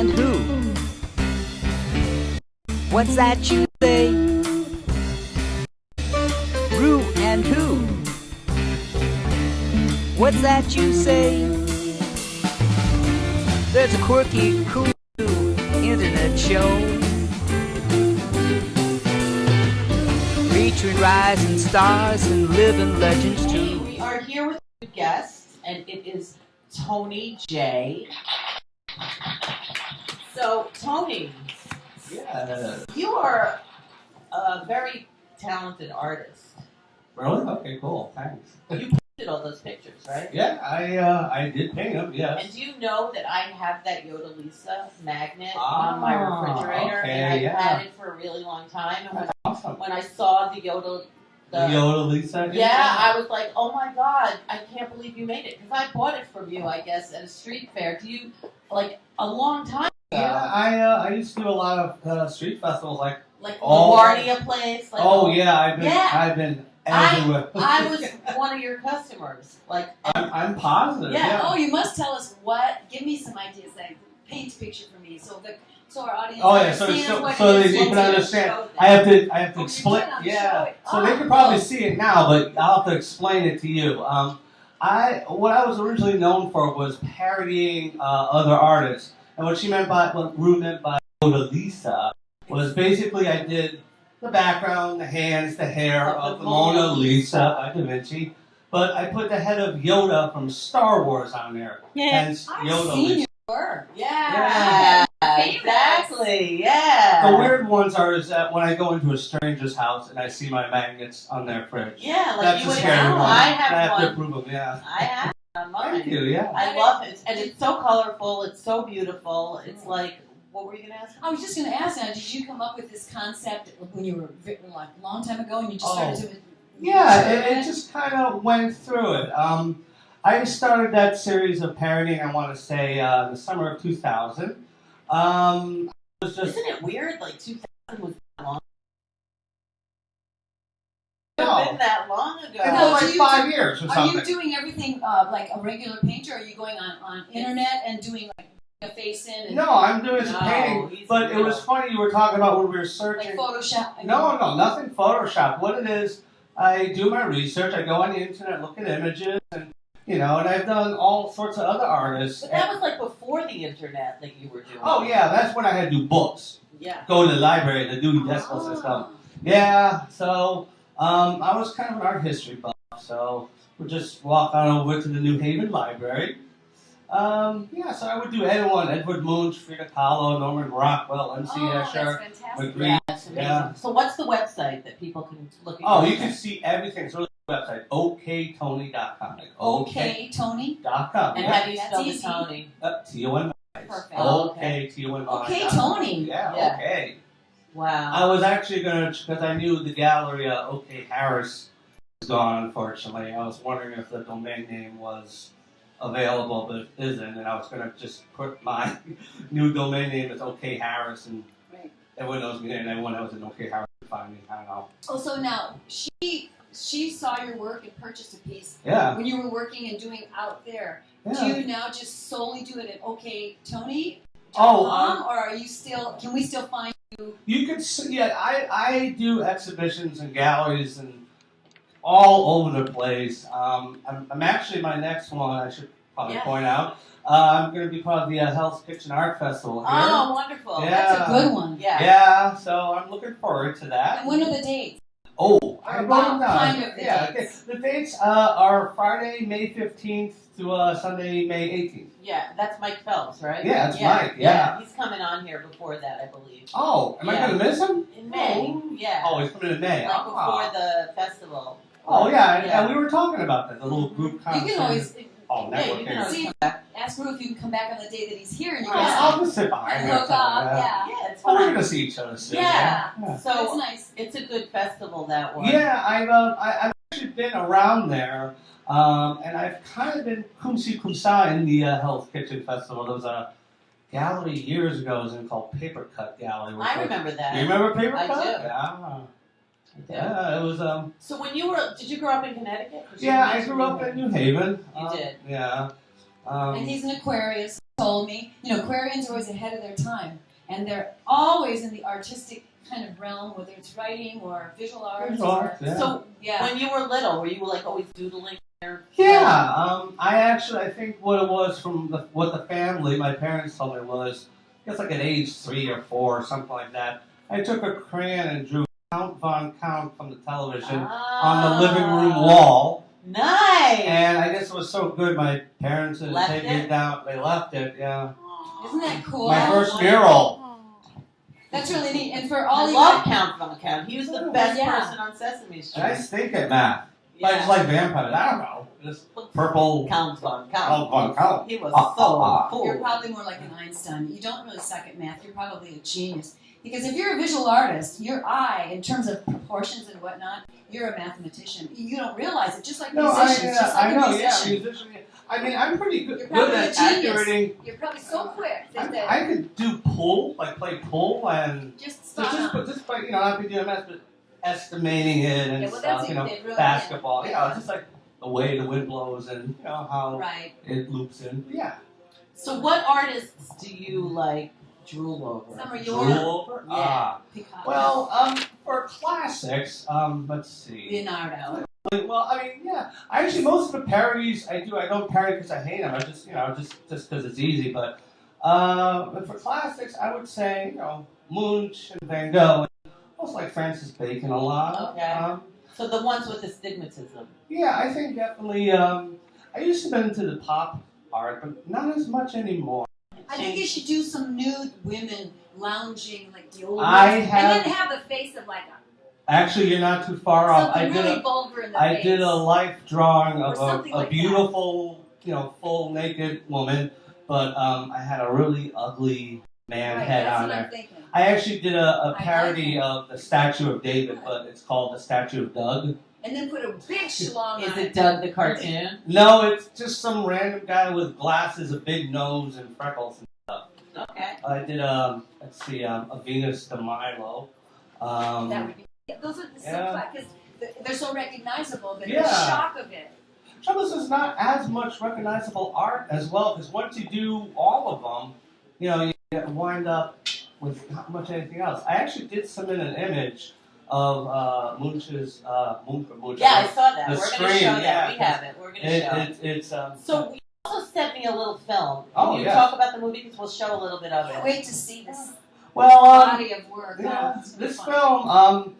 and Who? What's that you say? Rew and Who? What's that you say? There's a quirky, cool internet show featuring rising stars and living legends too. We are here with a guest, and it is Tony J. So, Tony, you are a very talented artist. Really? Okay, cool. Thanks. You painted all those pictures, right? Yeah, I did paint them, yes. And do you know that I have that Yoda Lisa magnet on my refrigerator? Okay, and I've yeah. had it for a really long time. And That's awesome. when I saw the Yoda... The Yoda Lisa? Yeah, I was like, oh my God, I can't believe you made it. Because I bought it from you, I guess, at a street fair. Do you, like, a long time ago? Yeah, I used to do a lot of street festivals, like LaGuardia Place. Like, I've been everywhere. I was one of your customers. Like, I'm positive. Yeah. Yeah. Oh, you must tell us what. Give me some ideas. Like, paint a picture for me, so our audience Oh yeah, understands what so it they is. can understand. Show them. I have to Oh, explain. you're trying to Yeah. show it. So they can probably see it now, but I'll have to explain it to you. What I was originally known for was parodying other artists, and what Rew meant by Yoda Lisa was basically I did the background, the hands, the hair of the Mona Lisa by Da Vinci, but I put the head of Yoda from Star Wars on there. Hence Yoda seen Lisa. your work. yeah, exactly. Yeah. The weird ones are is that when I go into a stranger's house and I see my magnets on their fridge. Yeah, like That's you a would scary have. one. I have have to one. approve them, yeah. I have one on mine. Thank you, yeah. I love it, and it's so colorful. It's so beautiful. It's like, what were you gonna ask? I was just going to ask now. Did you come up with this concept when you were like a long time ago, and you just started to? Yeah, it just kind of went through it. I started that series of parodying, I want to say, the summer of 2000. It was just... Isn't it weird? Like 2000 was that long. No. It's been that long ago. It No, was do like you 5 years or Are something. you doing everything like a regular painter? Or are you going on internet and doing like a face in? And No, I'm doing some No, painting, he's but it real. was funny you were talking about when we were like searching. Photoshop. No, nothing Photoshop. What it is, I do my research, I go on the internet, look at images, and and I've done all sorts of other artists. But that was like before the internet that you were doing. Oh yeah, that's when I had to do books. Yeah. Go to the library to do decimal system. Yeah, so I was kind of an art history buff, so we'll just walk on over to the New Haven Library. So I would do anyone, Edward Munch, Frida Kahlo, Norman Rockwell, M.C. That's Escher, fantastic. McGree. That's amazing. Yeah. So what's the website that people can look at? Oh, you can see everything. It's really the website, oktony.com. Like, Okay, Tony. OK.com. And Yeah. how do you That's spell the easy. Tony? T-O-N. Perfect. OK, T-O-N. Okay, Tony. Yeah, Yeah. OK. Wow. I was actually going to, because I knew the gallery, OK Harris, was gone, unfortunately. I was wondering if the domain name was available, but it isn't, and I was going to just put my new domain name as OK Harris, and Right. everyone knows me, and everyone knows an OK Harris can find me. I don't know. Oh, so now she saw your work and purchased a piece Yeah. when you were working and doing out there. Yeah. Do you now just solely do it at OK Tony? Oh, or are you still? Can we still find you? You could see, yeah, I do exhibitions and galleries and all over the place. I'm actually, my next one, I should probably Yeah. point out, I'm going to be part of the Hell's Kitchen Art Festival here. Oh, wonderful. Yeah. That's a good one. Yeah. Yeah, so I'm looking forward to that. And when are the dates? Oh, I wrote What them down. kind of the Yeah, dates? okay. The dates are Friday, May 15th to Sunday, May 18th. Yeah, that's Mike Phelps, right? Yeah, that's Mike, yeah. He's coming on here before that, I believe. Oh, am I Yeah. going to miss him? In May. Yeah. Oh, he's coming in May. Like Oh. before the festival. Oh, yeah, Yeah. and we were talking about that, the little group You concert. can always Oh, Yeah, you networking. can always See, come back. ask Ruth if you can come back on the day that he's here and you Yeah, guys I'll just sit behind can there. hook up. Yeah. Yeah, it's Oh, we're fun. gonna see each other soon. Yeah. Yeah. It's So nice. it's a good festival, that one. Yeah, I've actually been around there, and I've kind of been kumsi kumsa in the Hell's Kitchen Festival. There was a gallery years ago, it was in called Paper Cut Gallery. I remember that. You remember Paper I Cut? do. Yeah. I do. Yeah, it was. So when you were, did you grow up in Connecticut? 'Cause you Yeah, I mentioned grew up in New Haven. You did. Yeah. And he's an Aquarius. told me, Aquarians are always ahead of their time, and they're always in the artistic kind of realm, whether it's writing or visual arts. So Yeah. when you were little, were you like always doodling? Yeah, I think what it was from what the family, my parents told me was, I guess like at age 3 or 4 or something like that, I took a crayon and drew Count Von Count from the television on the living room wall. Nice! And I guess it was so good, my parents didn't Left take it? it down. They left it, yeah. Isn't that cool? My first mural. That's really neat. And for all I you love Count Von Count. He was the best Yeah. person on Sesame Street. And I stink at math. Yeah. Like, it's like vampires. I don't know. Just purple. Count Von Count. Count Von Count. He was so cool. You're probably more like an Einstein. You don't really suck at math. You're probably a genius. Because if you're a visual artist, your eye, in terms of proportions and whatnot, you're a mathematician. You don't realize it, just like musicians. Just like I know, a musician. musician. I mean, I'm pretty You're good probably at a genius. accurating. You're probably so quick that I could do pool, like play pool, and just so spot on. just by not be doing math, but estimating it and Yeah, well, stuff. that's it really, basketball. yeah. It's just like the way the wind blows and how Right. it loops in. Yeah. So what artists do you like drool over? Some are Drool yours. over? Yeah. Picasso. Well, for classics, let's see. Leonardo. Well, I mean, yeah. Actually, most of the parodies I don't parody because I hate them. I just, just because it's easy. But for classics, I would say, Munch and Van Gogh. I also like Francis Bacon a lot. Okay. So the ones with astigmatism. Yeah, I think definitely. I used to be into the pop art, but not as much anymore. I think you should do some nude women lounging like the old I ones. have- And then have the face of like Actually, you're not too far off. something really vulgar in the face. I did a life drawing Or of something a like beautiful, full naked woman, but I had a really ugly man Right, head that's on what I'm there. thinking. I actually did a I parody like of the Statue of David, but it's called the Statue of Doug. And then put a big schlong Is on it Doug the cartoon? No, it's just some random guy with glasses, a big nose, and freckles and stuff. Okay. I did a Venus de Milo. That would be. Those are so Yeah. fun because they're so recognizable. That Yeah. the shock of it. Trouble is, there's not as much recognizable art as well, because once you do all of them, you wind up with not much anything else. I actually did submit an image of Munch's Munch. Yeah, I saw that. The We're going to screen, show that. yeah, We have it. We're going to show it. It's So you also sent me a little film. Can Oh, you yes. talk about the movie? Because we'll show a little bit of it. Wait to see this well, body of work. yeah, Oh, it's this fun. film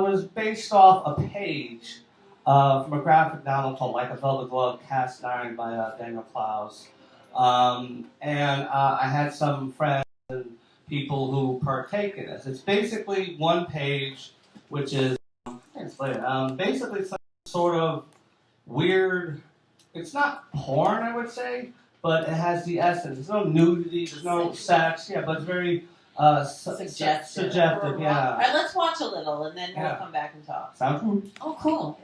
was based off a page from a graphic novel called Like a Velvet Glove, Cast Iron by Daniel Clowes. And I had some friends and people who partake in this. It's basically one page, which is basically some sort of weird. It's not porn, I would say, but it has the essence. There's no nudity, there's no sex. Yeah, but it's very Suggestive. Suggestive, All yeah. right, let's watch a little, and then we'll Yeah. come back and talk. Sounds good. Oh, cool.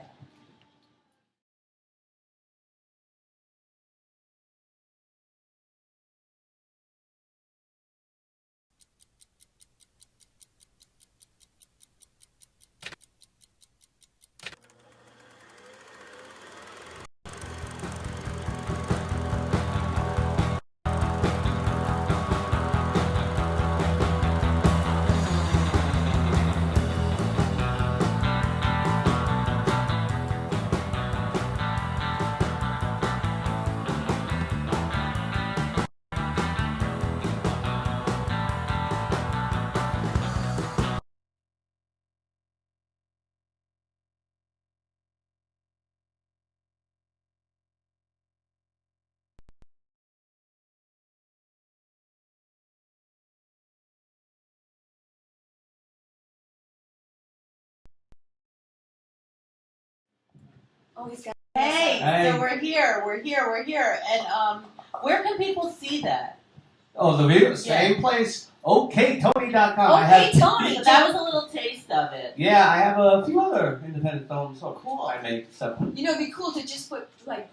Oh, he's got. Hey, Hey. so we're here, and where can people see that? Oh, the video, same place. OKTony.com. Okay, Tony. So that was a little taste of it. Yeah, I have a few other independent films. Oh, Cool. I make stuff. It'd be cool to just put like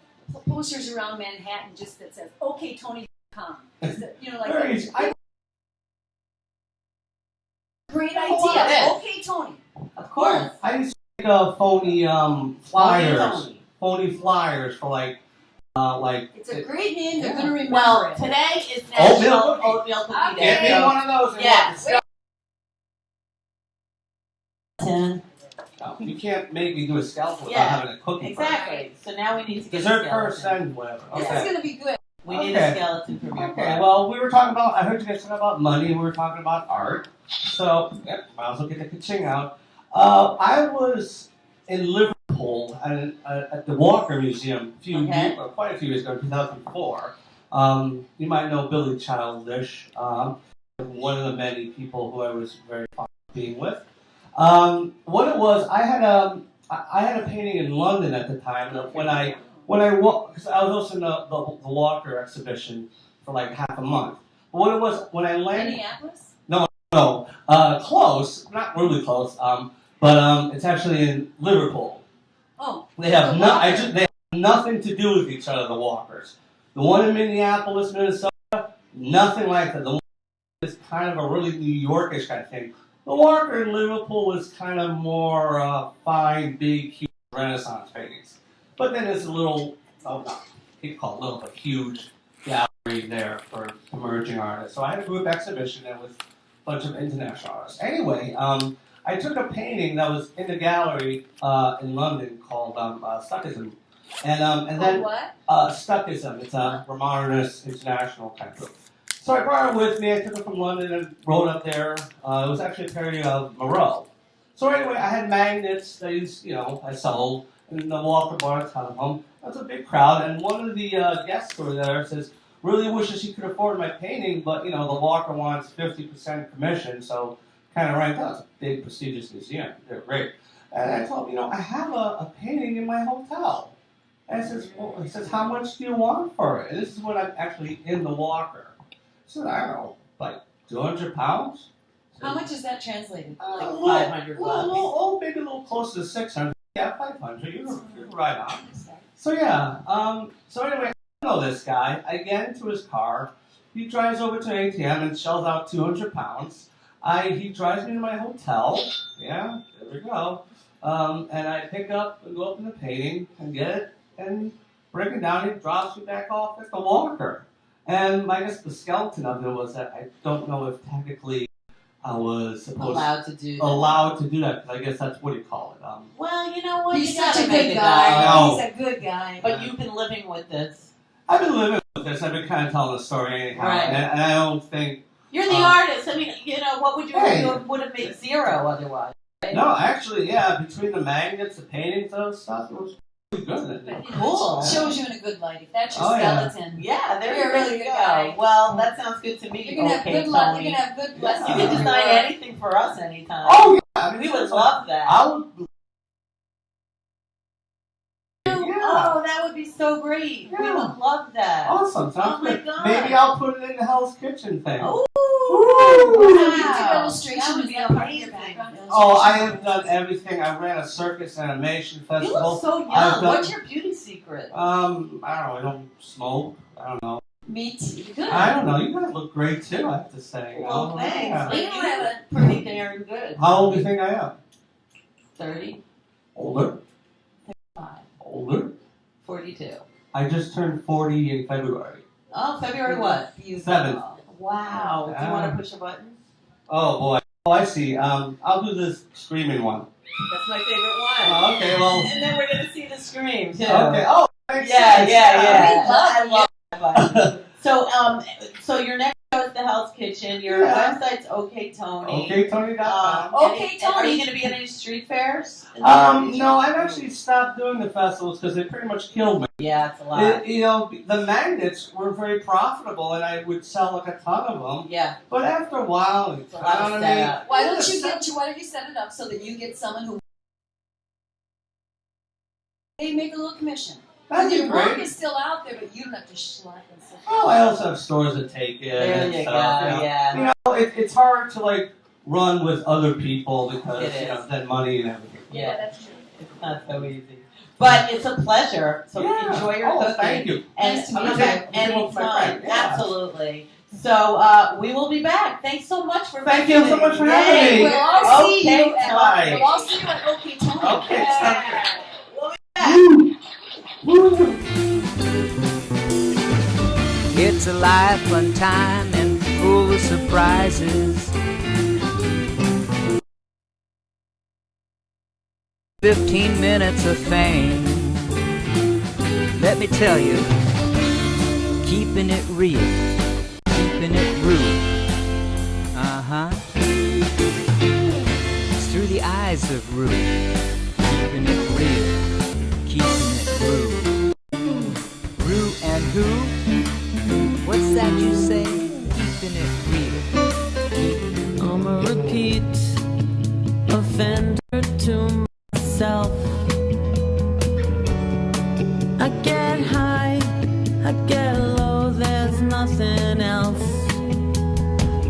posters around Manhattan just that says OKTony.com. Just that, Very easy. Great Oh, idea. yes. Okay, Tony. Of course. I used to make phony flyers. Tony. Phony flyers for like like. It's a great name. They're going to remember Well, it. today is Oatmeal National cookie. Oatmeal Cookie Get Day. me So, one of those. And yeah. what, 10. no, you can't make me do a skeleton without Yeah, having a cookie first. Exactly. So now we need to get Dessert a first, skeleton. then whatever. This is Okay. going to be good. We need a Okay. skeleton from your Okay, class. well, we were talking about, I heard you guys talking about money, we were talking about art. So, yep, might as well get the ka-ching out. I was in Liverpool at the Walker Museum quite a few years ago, in 2004. You might know Billy Childish, one of the many people who I was very fond of being with. What it was, I had a painting in London at the time, and because I was also in the Walker exhibition for like half a month. But what it was, when I landed... Minneapolis? No, close, not really close, but it's actually in Liverpool. Oh. They have Walker. they have nothing to do with each other, the Walkers. The one in Minneapolis, Minnesota, nothing like that. The one is kind of a really New Yorkish kind of thing. The Walker in Liverpool is kind of more fine, big, huge Renaissance paintings. But then there's a little, you call it little, but huge gallery there for emerging artists. So I had a group exhibition there with a bunch of international artists. Anyway, I took a painting that was in the gallery in London called Stuckism. And then what? Stuckism. It's a Romanist international kind of group. So I brought it with me. I took it from London and wrote up there. It was actually a parody of Moreau. So anyway, I had magnets that I sold, and the Walker bought a ton of them. That's a big crowd, and one of the guests who were there says, "Really wishes he could afford my painting, but the Walker wants 50% commission." So kind of right now, it's a big prestigious museum. They're great. And I told him, I have a painting in my hotel. And he says, how much do you want for it? And this is when I'm actually in the Walker. I said, I don't know, like 200 pounds? How much is that translated? Like 500 bucks. Maybe a little closer to 600. Yeah, 500. You're right on. So yeah, so anyway, I know this guy. I get into his car. He drives over to an ATM and shells out 200 pounds. He drives me to my hotel. Yeah, there we go. And I pick up and go up in the painting and get it and break it down. He drops me back off at the Walker. And I guess the skeleton of it was that I don't know if technically I was allowed to do that, because I guess that's what you call it. Well, you know what? He's You such gotta a make good it guy. No. He's a good guy. But you've been living with this. I've been living with this. I've been kind of telling the story anyhow. Right. And I don't think... You're the artist. I mean, what would you Hey. do? Would have made zero otherwise. Right? No, actually, yeah, between the magnets, the paintings, those stuff, it was pretty good. But, Cool. It shows you in a good light. If that's your Oh, yeah. skeleton, Yeah, there You're a really you good go. guy. Well, that sounds good to me. you're gonna Okay, have good luck. Tony. You're gonna have good blessings. You Yeah. can design anything for us anytime. Oh, yeah. I mean, We would love that. I would... Oh, that would be so great. We Yeah. would love that. Awesome. Sounds Oh, my good. God. Maybe I'll put it in the Hell's Kitchen thing. Ooh, You did wow. illustration. That would Is be that part of your amazing. background? Oh, I have done everything. I ran a circus animation You festival. look so I've young. done- What's your beauty secret? I don't know. I don't smoke. I don't know. Me too. Good. I don't know. You guys look great too, I have to say. Well, Oh, thanks. yeah. But You you have look pretty darn good. How old do you think I am? 30, Older? 5, Older? 42. I just turned 40 in February. Oh, February what? 7th. Wow. Do you Yeah. want to push a button? Oh boy. Oh, I see. I'll do this screaming one. That's my favorite one. Oh, okay, well. And then we're going to see the scream, too. Okay. Oh, thanks. Yeah. We love I love that button. So your next show is the Hell's Kitchen. Your Yeah. website's OK Tony. OKTony.com. Okay, Are Tony. you going to be at any street fairs? in the near future? No, I've actually stopped doing the festivals because they pretty much killed me. Yeah, it's a lot. The magnets were very profitable, and I would sell like a ton of them. Yeah. But after a while, It's a lot of setup. Why don't you set it up so that you get someone who they make a little commission. That'd be Your work great. is still out there, but you don't have to schlep and stuff. Oh, I also have stores that take it. There and you go. stuff, Yeah. It's hard to run with other people because It is. then money and everything. Yeah. That's true. It's not so easy. But it's a pleasure. So Yeah. enjoy your Oh, cooking. thank you. And Nice to come meet back you. I'm gonna take my anytime. friend. Yeah. Absolutely. So we will be back. Thanks so much for Thank you so much for having Yay. me. We'll all see Okay, you at Tony. we'll all see you at OK Tony. Okay, Yeah. sounds We'll be back. Woo. Woo. It's a life, fun time, and full of surprises. 15 minutes of fame. Let me tell you, keeping it real, keeping it rude. It's through the eyes of Rew.